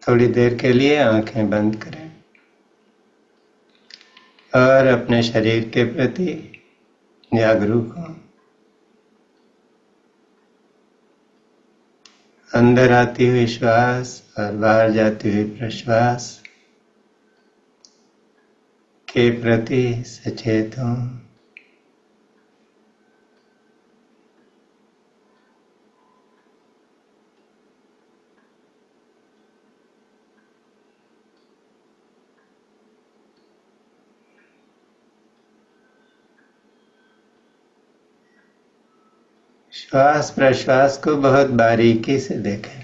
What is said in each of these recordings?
थोड़ी देर के लिए आंखें बंद करें और अपने शरीर के प्रति जागरूक हों। अंदर आती हुई श्वास और बाहर जाती हुई प्रश्वास के प्रति सचेत हों। श्वास प्रश्वास को बहुत बारीकी से देखें।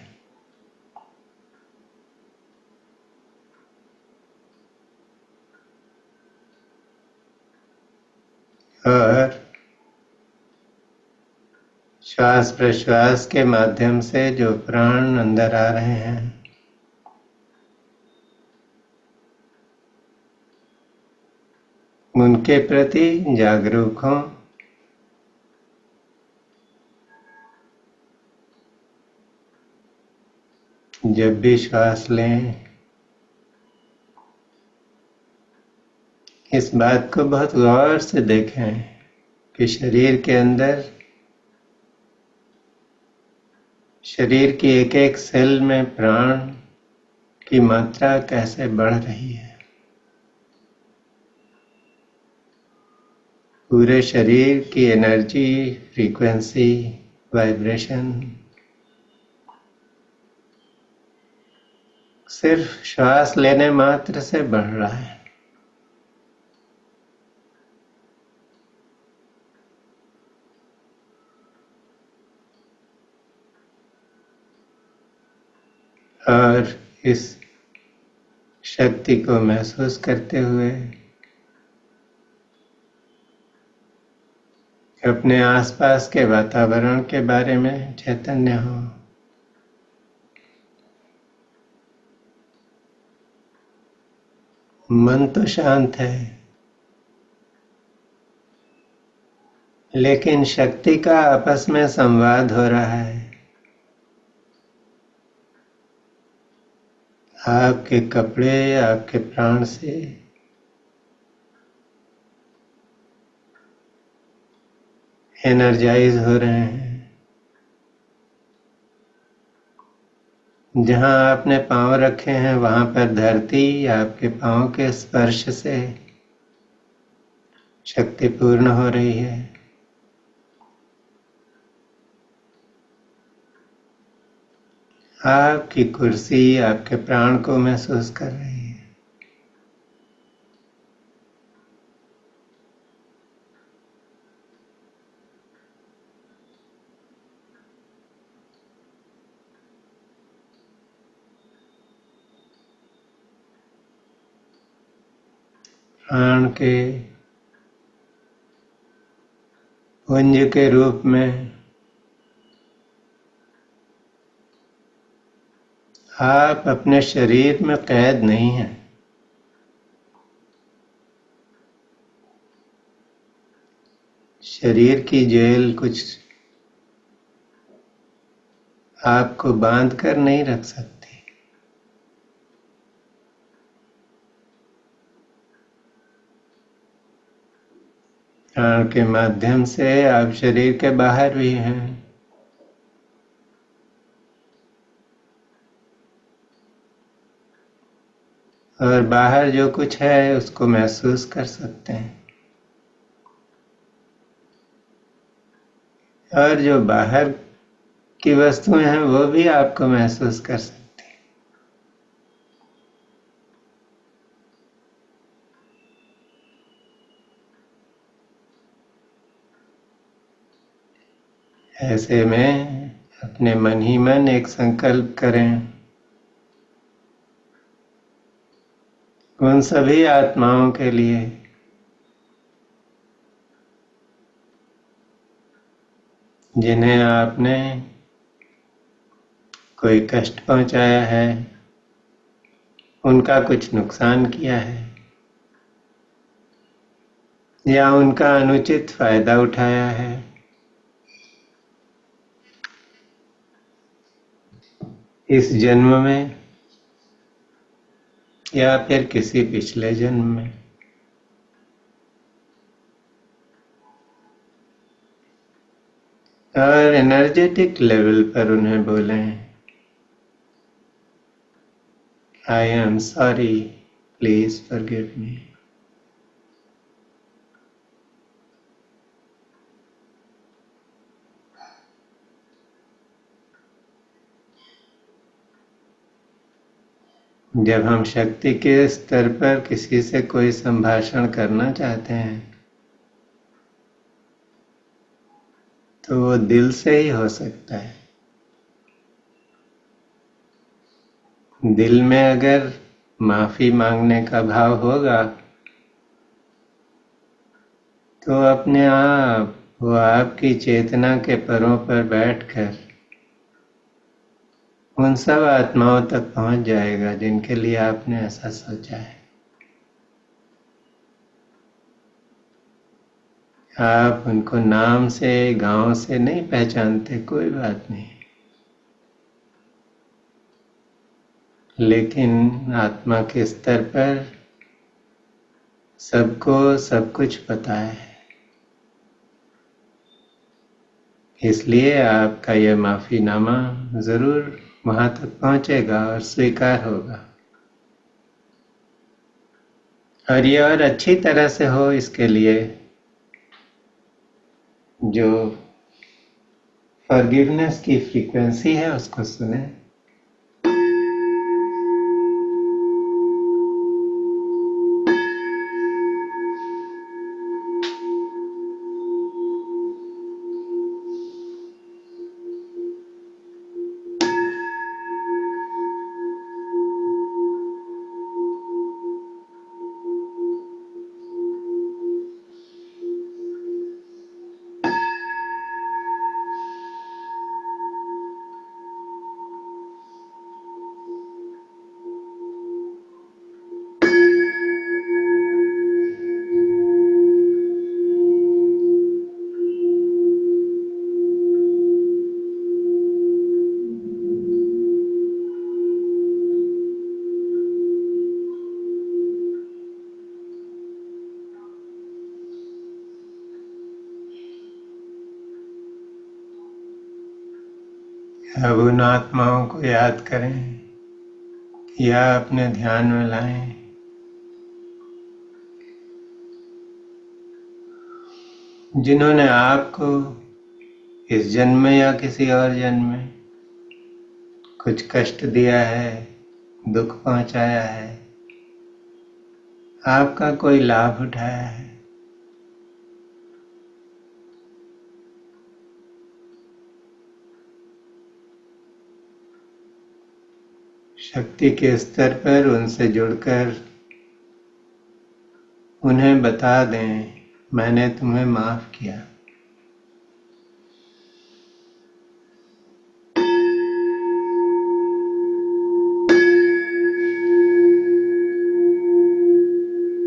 और श्वास प्रश्वास के माध्यम से जो प्राण अंदर आ रहे हैं उनके प्रति जागरूक हों। जब भी श्वास लें इस बात को बहुत गौर से देखें कि शरीर के अंदर, शरीर की एक एक सेल में प्राण की मात्रा कैसे बढ़ रही है। पूरे शरीर की एनर्जी, फ्रीक्वेंसी, वाइब्रेशन सिर्फ श्वास लेने मात्र से बढ़ रहा है। और इस शक्ति को महसूस करते हुए अपने आसपास के वातावरण के बारे में चैतन्य हो। मन तो शांत है, लेकिन शक्ति का आपस में संवाद हो रहा है। आपके कपड़े आपके प्राण से एनर्जाइज हो रहे हैं। जहां आपने पांव रखे हैं वहां पर धरती आपके पांव के स्पर्श से शक्तिपूर्ण हो रही है। आपकी कुर्सी आपके प्राण को महसूस कर रही है। प्राण के पुंज के रूप में आप अपने शरीर में कैद नहीं हैं। शरीर की जेल कुछ आपको बांध कर नहीं रख सकती। प्राण के माध्यम से आप शरीर के बाहर भी हैं। और बाहर जो कुछ है उसको महसूस कर सकते हैं। और जो बाहर की वस्तुएं हैं वो भी आपको महसूस कर सकते हैं। ऐसे में अपने मन ही मन एक संकल्प करें, उन सभी आत्माओं के लिए जिन्हें आपने कोई कष्ट पहुंचाया है, उनका कुछ नुकसान किया है या उनका अनुचित फायदा उठाया है। इस जन्म में या फिर किसी पिछले जन्म में। और एनर्जेटिक लेवल पर उन्हें बोलें, I am sorry, please forgive me. जब हम शक्ति के स्तर पर किसी से कोई संभाषण करना चाहते हैं तो वो दिल से ही हो सकता है। दिल में अगर माफी मांगने का भाव होगा तो अपने आप वो आपकी चेतना के परों पर बैठकर उन सब आत्माओं तक पहुंच जाएगा जिनके लिए आपने ऐसा सोचा है। आप उनको नाम से, गांव से नहीं पहचानते, कोई बात नहीं, लेकिन आत्मा के स्तर पर सबको सब कुछ पता है। इसलिए आपका यह माफीनामा जरूर वहां तक पहुंचेगा और स्वीकार होगा। और ये और अच्छी तरह से हो, इसके लिए जो फॉरगिवनेस की फ्रीक्वेंसी है उसको सुने। अब उन आत्माओं को याद करें या अपने ध्यान में लाएं जिन्होंने आपको इस जन्म में या किसी और जन्म में कुछ कष्ट दिया है, दुख पहुंचाया है, आपका कोई लाभ उठाया है। शक्ति के स्तर पर उनसे जुड़कर उन्हें बता दें, मैंने तुम्हें माफ किया।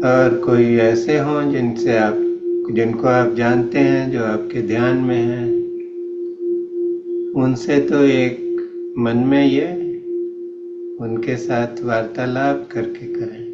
और कोई ऐसे हों जिनको आप जानते हैं, जो आपके ध्यान में हैं, उनसे तो एक मन में ये उनके साथ वार्तालाप करके करें।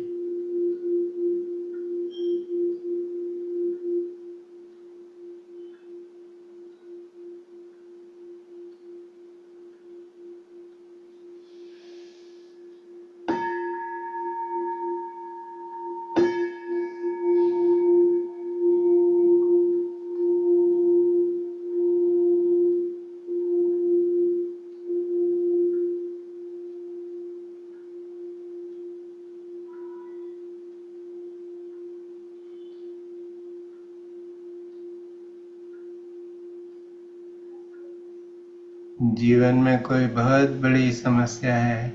जीवन में कोई बहुत बड़ी समस्या है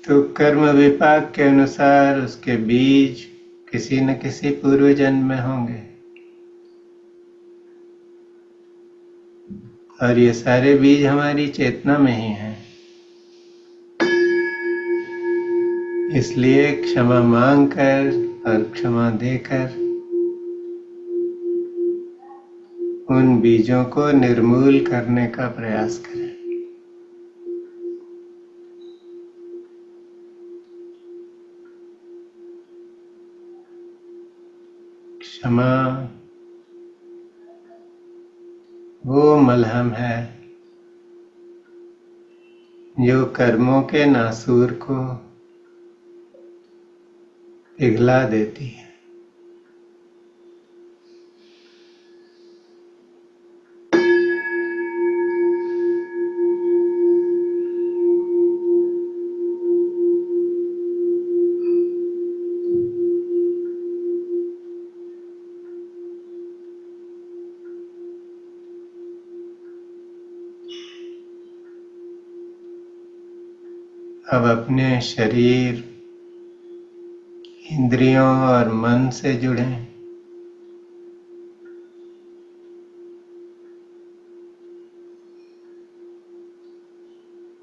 तो कर्म विपाक के अनुसार उसके बीज किसी न किसी पूर्व जन्म में होंगे, और ये सारे बीज हमारी चेतना में ही हैं। इसलिए क्षमा मांगकर और क्षमा देकर उन बीजों को निर्मूल करने का प्रयास करें। क्षमा वो मलहम है जो कर्मों के नासूर को पिघला देती है। अब अपने शरीर, इंद्रियों और मन से जुड़ें।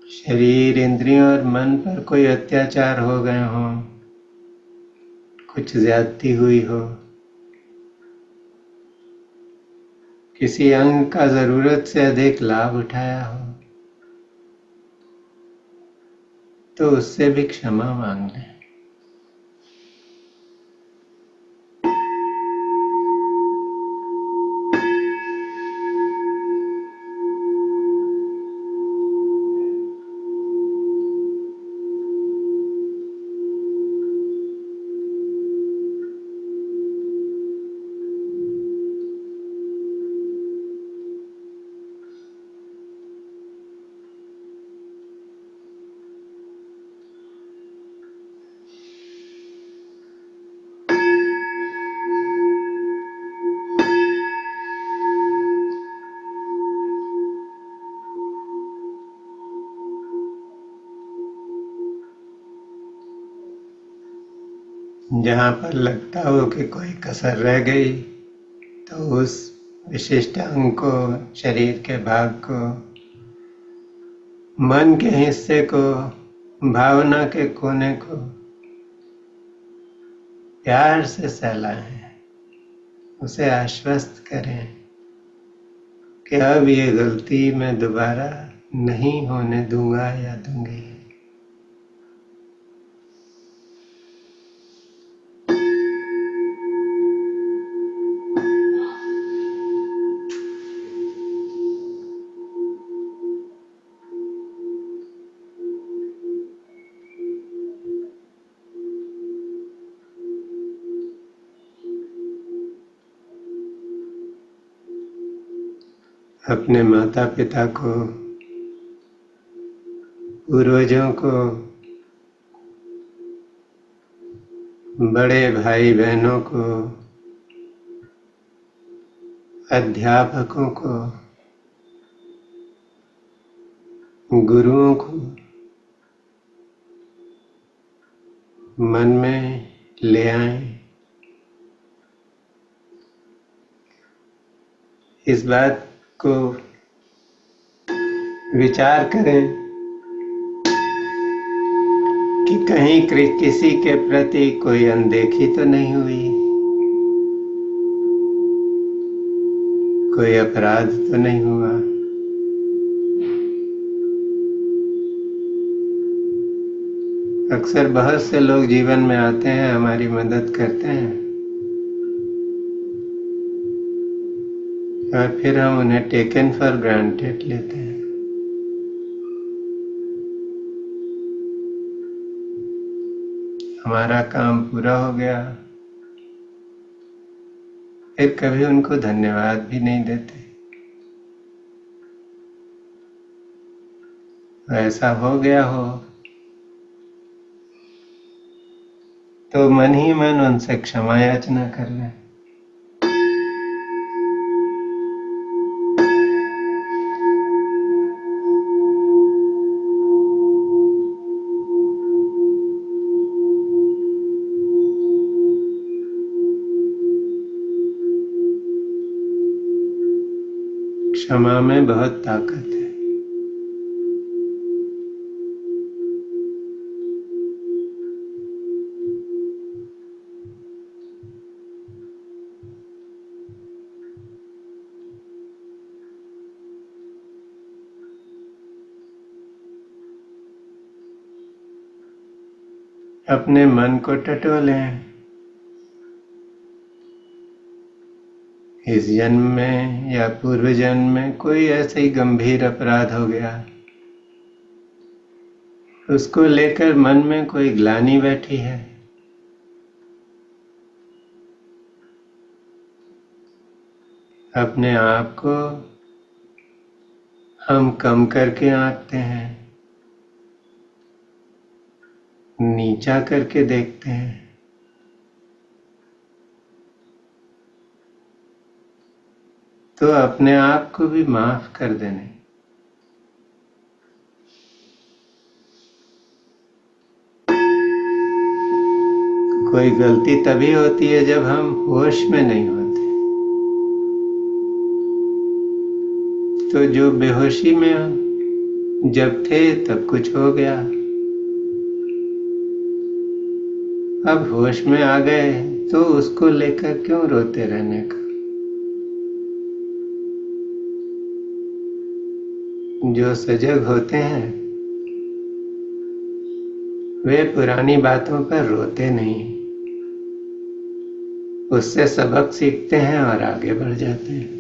शरीर, इंद्रियों और मन पर कोई अत्याचार हो गए हों, कुछ ज्यादती हुई हो, किसी अंग का जरूरत से अधिक लाभ उठाया हो, तो उससे भी क्षमा मांग लें। जहाँ पर लगता हो कि कोई कसर रह गई, तो उस विशिष्ट अंग को, शरीर के भाग को, मन के हिस्से को, भावना के कोने को प्यार से सहलाएं, उसे आश्वस्त करें कि अब ये गलती मैं दोबारा नहीं होने दूंगा या दूंगी। अपने माता पिता को, पूर्वजों को, बड़े भाई बहनों को, अध्यापकों को, गुरुओं को मन में ले आएं। इस बात को विचार करें कि कहीं किसी के प्रति कोई अनदेखी तो नहीं हुई, कोई अपराध तो नहीं हुआ। अक्सर बहुत से लोग जीवन में आते हैं, हमारी मदद करते हैं, और फिर हम उन्हें टेकन फॉर ग्रांटेड लेते हैं। हमारा काम पूरा हो गया, फिर कभी उनको धन्यवाद भी नहीं देते। ऐसा हो गया हो तो मन ही मन उनसे क्षमा याचना कर लें। क्षमा में बहुत ताकत है। अपने मन को टटोलें। इस जन्म में या पूर्व जन्म में कोई ऐसा ही गंभीर अपराध हो गया, उसको लेकर मन में कोई ग्लानि बैठी है, अपने आप को हम कम करके आंकते हैं, नीचा करके देखते हैं। तो अपने आप को भी माफ कर देने। कोई गलती तभी होती है जब हम होश में नहीं होते। तो जो बेहोशी में जब थे तब कुछ हो गया, अब होश में आ गए तो उसको लेकर क्यों रोते रहने का। जो सजग होते हैं वे पुरानी बातों पर रोते नहीं, उससे सबक सीखते हैं और आगे बढ़ जाते हैं।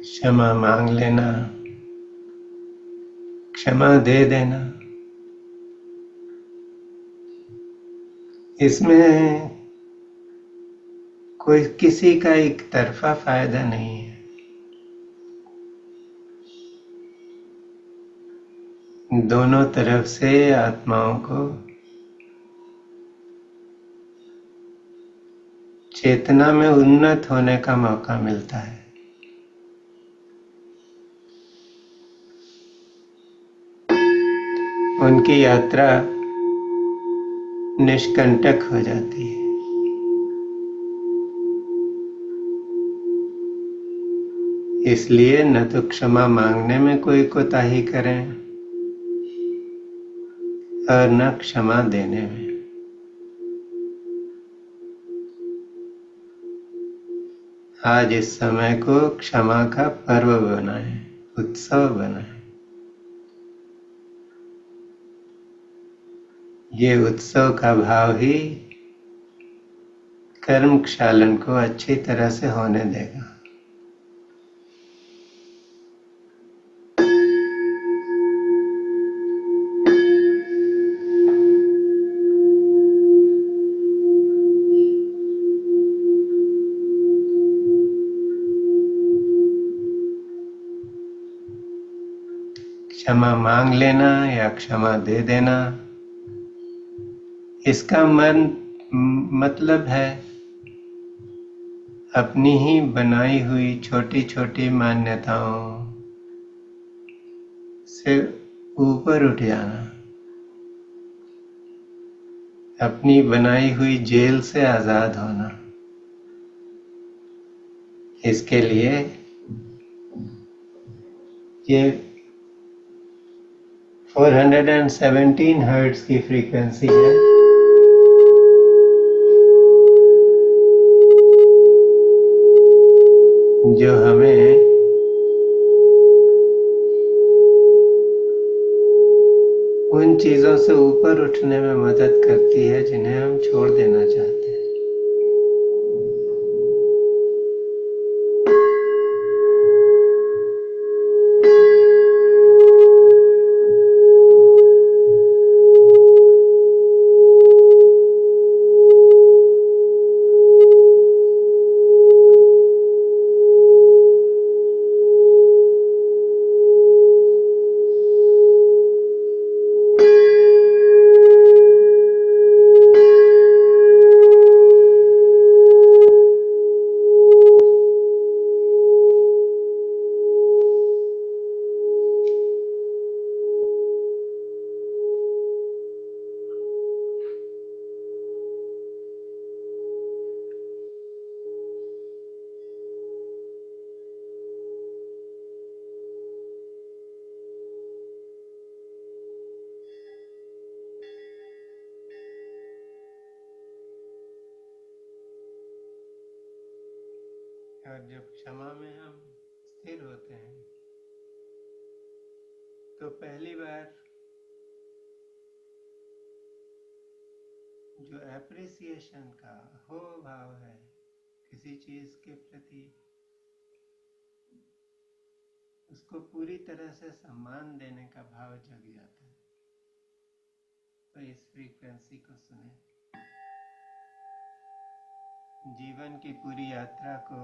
क्षमा मांग लेना, क्षमा दे देना, इसमें कोई किसी का एक तरफा फायदा नहीं है। दोनों तरफ से आत्माओं को चेतना में उन्नत होने का मौका मिलता है। उनकी यात्रा निष्कंटक हो जाती है। इसलिए न तो क्षमा मांगने में कोई कोताही करें और न क्षमा देने में। आज इस समय को क्षमा का पर्व बनाएं, उत्सव बनाएं। ये उत्सव का भाव ही कर्म क्षालन को अच्छी तरह से होने देगा। क्षमा मांग लेना या क्षमा दे देना, इसका मतलब है अपनी ही बनाई हुई छोटी छोटी मान्यताओं से ऊपर उठ जाना, अपनी बनाई हुई जेल से आजाद होना। इसके लिए ये 417 हर्ट्ज की फ्रीक्वेंसी है, जो हमें उन चीजों से ऊपर उठने में मदद करती है जिन्हें हम छोड़ देना चाहते हैं। और जब क्षमा में हम स्थिर होते हैं तो पहली बार जो एप्रिसिएशन का हो भाव है किसी चीज के प्रति, उसको पूरी तरह से सम्मान देने का भाव जग जाता है। तो इस फ्रीक्वेंसी को सुने। जीवन की पूरी यात्रा को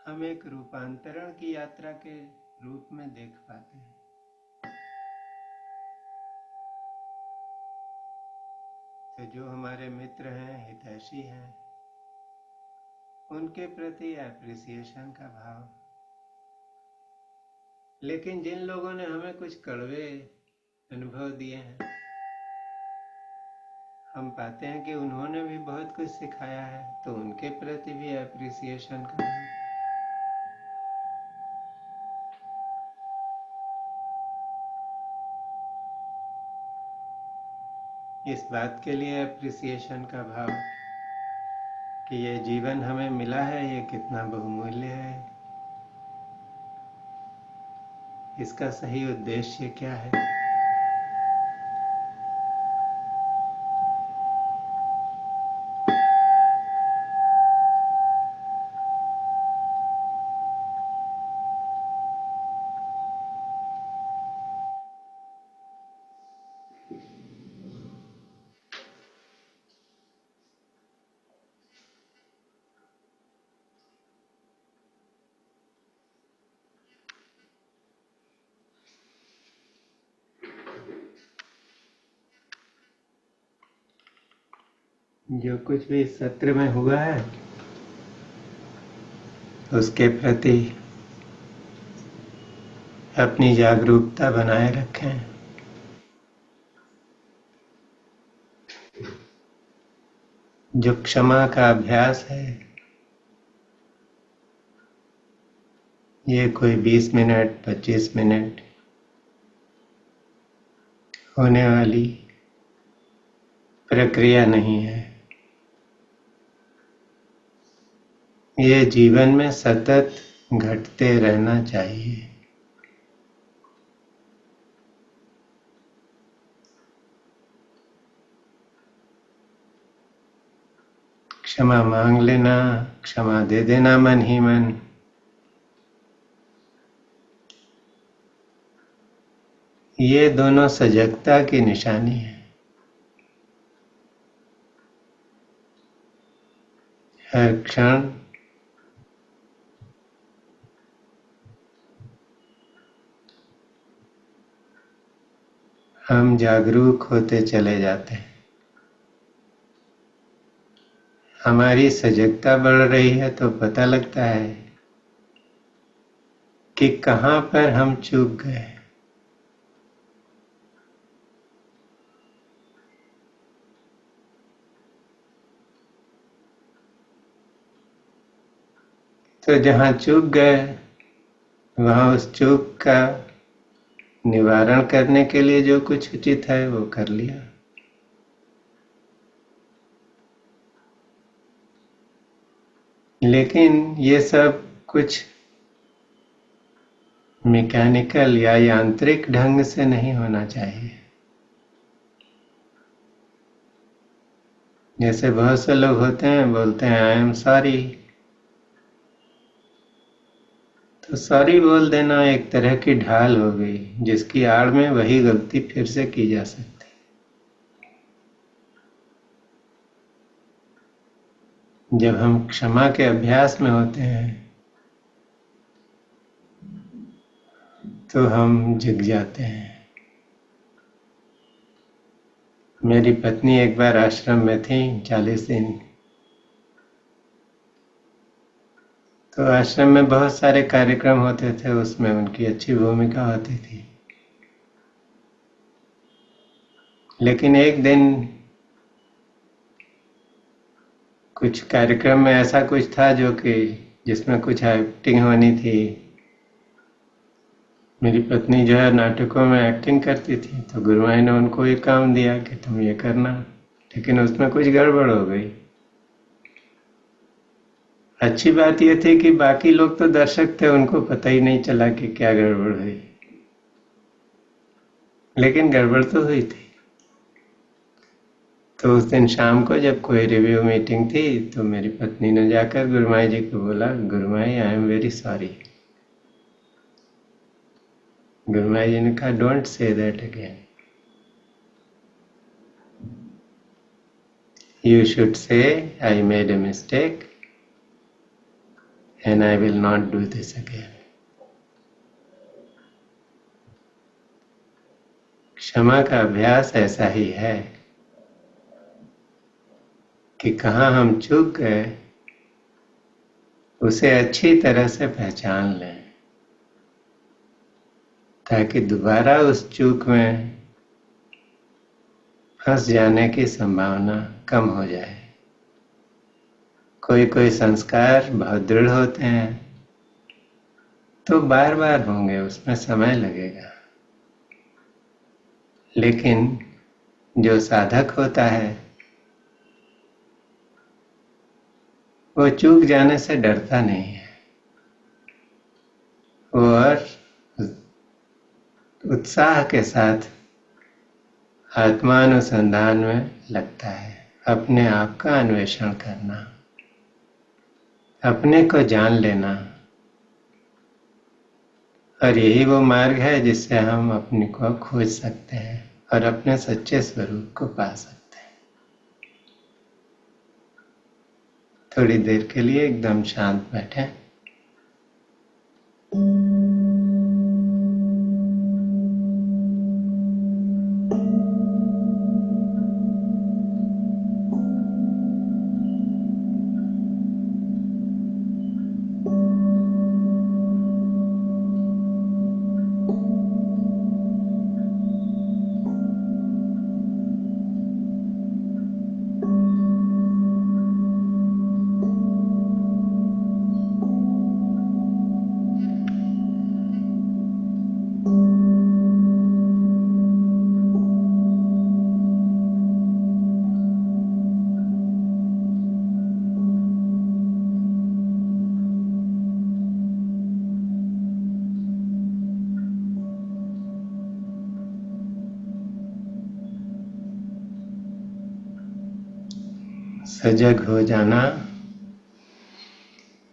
हम एक रूपांतरण की यात्रा के रूप में देख पाते हैं। तो जो हमारे मित्र हैं, हितैषी हैं, उनके प्रति एप्रिसिएशन का भाव। लेकिन जिन लोगों ने हमें कुछ कड़वे अनुभव दिए हैं, हम पाते हैं कि उन्होंने भी बहुत कुछ सिखाया है, तो उनके प्रति भी एप्रिसिएशन का भाव। इस बात के लिए एप्रिसिएशन का भाव कि ये जीवन हमें मिला है, ये कितना बहुमूल्य है, इसका सही उद्देश्य क्या है। जो कुछ भी इस सत्र में हुआ है उसके प्रति अपनी जागरूकता बनाए रखें। जो क्षमा का अभ्यास है, ये कोई 20 मिनट 25 मिनट होने वाली प्रक्रिया नहीं है। ये जीवन में सतत घटते रहना चाहिए। क्षमा मांग लेना, क्षमा दे देना मन ही मन, ये दोनों सजगता की निशानी है। हर क्षण हम जागरूक होते चले जाते हैं। हमारी सजगता बढ़ रही है तो पता लगता है कि कहाँ पर हम चूक गए। तो जहाँ चूक गए वहाँ उस चूक का निवारण करने के लिए जो कुछ उचित है वो कर लिया। लेकिन ये सब कुछ मैकेनिकल या यांत्रिक ढंग से नहीं होना चाहिए। जैसे बहुत से लोग होते हैं, बोलते हैं आई एम सॉरी, तो सॉरी बोल देना एक तरह की ढाल हो गई जिसकी आड़ में वही गलती फिर से की जा सकती। जब हम क्षमा के अभ्यास में होते हैं तो हम जग जाते हैं। मेरी पत्नी एक बार आश्रम में थी 40 दिन। तो आश्रम में बहुत सारे कार्यक्रम होते थे, उसमें उनकी अच्छी भूमिका होती थी। लेकिन एक दिन कुछ कार्यक्रम में ऐसा कुछ था जो कि जिसमें कुछ एक्टिंग होनी थी। मेरी पत्नी जो है नाटकों में एक्टिंग करती थी, तो गुरुमाई ने उनको एक काम दिया कि तुम ये करना, लेकिन उसमें कुछ गड़बड़ हो गई। अच्छी बात यह थी कि बाकी लोग तो दर्शक थे, उनको पता ही नहीं चला कि क्या गड़बड़ हुई, लेकिन गड़बड़ तो हुई थी। तो उस दिन शाम को जब कोई रिव्यू मीटिंग थी तो मेरी पत्नी ने जाकर गुरुमाई जी को बोला, Gurumai I am very sorry. Gurumai जी ने कहा, don't say that again, you should say I made a mistake and I will not do this again. क्षमा का अभ्यास ऐसा ही है कि कहाँ हम चूक गए उसे अच्छी तरह से पहचान लें, ताकि दोबारा उस चूक में फंस जाने की संभावना कम हो जाए। कोई कोई संस्कार बहुत दृढ़ होते हैं तो बार बार होंगे, उसमें समय लगेगा, लेकिन जो साधक होता है वो चूक जाने से डरता नहीं है, वो और उत्साह के साथ आत्मानुसंधान में लगता है, अपने आप का अन्वेषण करना, अपने को जान लेना। और यही वो मार्ग है जिससे हम अपने को खोज सकते हैं और अपने सच्चे स्वरूप को पा सकते हैं। थोड़ी देर के लिए एकदम शांत बैठें। सजग हो जाना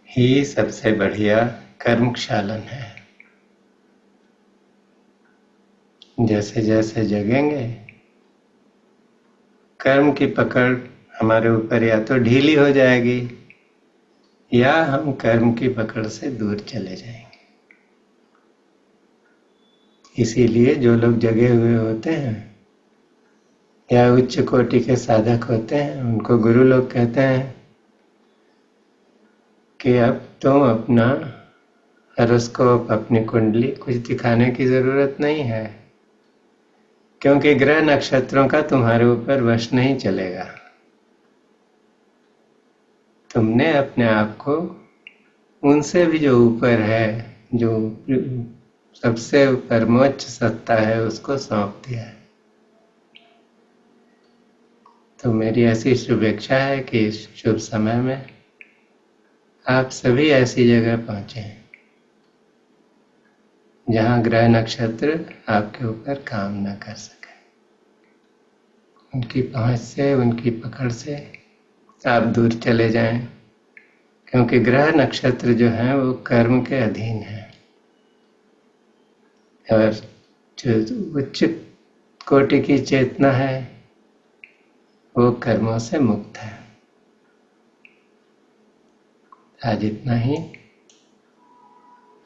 ही सबसे बढ़िया कर्म क्षालन है। जैसे जैसे जगेंगे कर्म की पकड़ हमारे ऊपर या तो ढीली हो जाएगी या हम कर्म की पकड़ से दूर चले जाएंगे। इसीलिए जो लोग जगे हुए होते हैं या उच्च कोटि के साधक होते हैं उनको गुरु लोग कहते हैं कि अब तुम अपना हॉरोस्कोप, अपनी कुंडली कुछ दिखाने की जरूरत नहीं है, क्योंकि ग्रह नक्षत्रों का तुम्हारे ऊपर वश नहीं चलेगा। तुमने अपने आप को उनसे भी जो ऊपर है, जो सबसे परमोच्च सत्ता है, उसको सौंप दिया है। तो मेरी ऐसी शुभेच्छा है कि इस शुभ समय में आप सभी ऐसी जगह पहुंचे जहां ग्रह नक्षत्र आपके ऊपर काम न कर सके। उनकी पहुंच से, उनकी पकड़ से आप दूर चले जाएं, क्योंकि ग्रह नक्षत्र जो हैं वो कर्म के अधीन हैं और जो उच्च कोटि की चेतना है वो कर्मों से मुक्त है। आज इतना ही।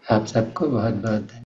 आप सबको बहुत बहुत धन्यवाद।